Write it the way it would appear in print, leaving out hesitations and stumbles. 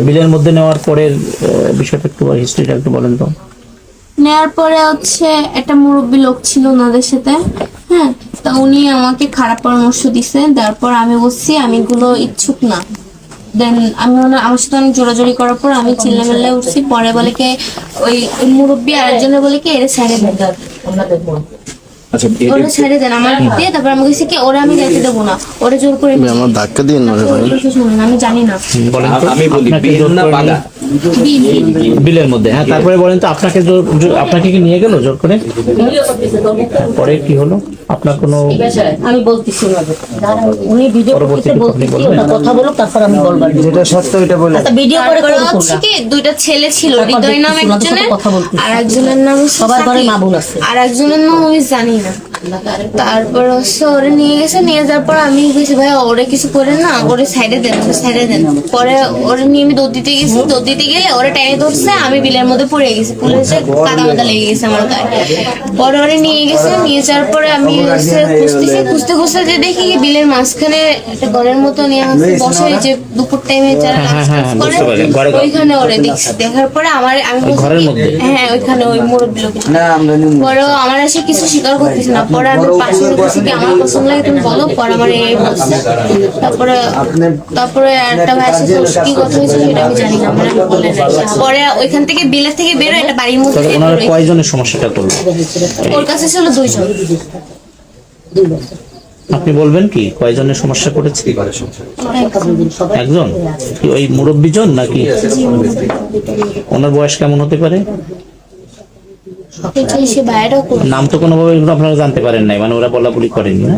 বিলের মধ্যে নেওয়ার পরের বিষয়টা একটু হিস্ট্রিটা একটু বলেন তো। নেওয়ার পরে হচ্ছে একটা মুরব্বী লোক ছিল ওনাদের সাথে, হ্যাঁ, তা উনি আমাকে খারাপ পরামর্শ দিছে। তারপর আমি বলছি আমি এগুলো ইচ্ছুক না। দেন আমি আমার সাথে অনেক জোরাজোরি করার পর আমি চিল্লামিল্লা উঠছি। পরে বলে কি ওই মুরব্বী আরেকজনে বলে কি এর সাইডে দেন, আচ্ছা ওরা সাইডে দেন আমার দিয়ে। তারপর আমি বলছি কি ওরা আমি যাইতে দেবো না, ওরা জোর করে আমার ধাক্কা দিয়ে না রে ভাই। শুনুন, আমি জানি না বলেন তো, আমি বলি আপনাকে বিল জোর না করে বাগা? বিলের মধ্যে, হ্যাঁ। তারপরে বলেন তো আপনাকে আপনাকে কি নিয়ে গেল জোর করে? পরে কি হলো? আপনার কোনো আমি বলতেছি উনি ভিডিও করতে বলতেছি ওটা কথা বলুক, তারপর আমি বলবো যেটা সত্য ওইটা বলে। আচ্ছা ভিডিও করে তারপরে করে হচ্ছে কি দুইটা ছেলে ছিল, হৃদয় নাম একজনের, কথা বলতেছি। আর একজনের নাম হচ্ছে সবার ঘরে সাকিব, মা বোন আছে। আর একজনের নাম আমি জানি না। তারপর হচ্ছে ওরে নিয়ে গেছে, নিয়ে যাওয়ার পর আমি গেছি ভাই ওরে কিছু করে না, ওরে সাইডে দেন, ওরে সাইডে দেন। পরে ওরে নিয়ে আমি দৌড় দিতে গেছি, দৌড় দিতে গেলে ওরে টাইনে ধরছে, আমি বিলের মধ্যে পড়ে গেছি, পড়ে এসে কাদা মাদা লেগে গেছে আমার গায়ে। পরে ওরে নিয়ে গেছে, নিয়ে যাওয়ার পরে আমি হচ্ছে খুঁজতেছি, খুঁজতে খুঁজতে যে দেখি কি বিলের মাঝখানে একটা ঘরের মতো নিয়ে আসছে বসে, ওই যে দুপুর টাইমে যারা কাজ টাজ করে ওইখানে ওরে দেখছি। দেখার পরে আমি বলছি ঘরের মধ্যে? হ্যাঁ ওইখানে ওই মুরব্বী লোক। পরে আমার এসে কিছু স্বীকার করতেছে না। পরে আমি পাশে বলছি কি আমার পছন্দ লাগে তুমি বলো, পরে আমার এই বলছে। তারপরে একটা ভাই এসে কি কথা হয়েছে সেটা আমি জানি না, মানে আমি বলে নাই। পরে ওইখান থেকে বিলের থেকে বেরো একটা বাড়ির মধ্যে তাহলে ওনারা কয়জনের সমস্যাটা করলো? ওর কাছে ছিল দুইজন। আপনি বলবেন কি কয়জনের সমস্যা করেছে? একজন? কি ওই মুরব্বীজন নাকি? ওনার বয়স কেমন হতে পারে? সে ভাইয়েরও নাম তো কোনোভাবে আপনারা জানতে পারেন নাই, মানে ওরা বলাবলি করেনি না?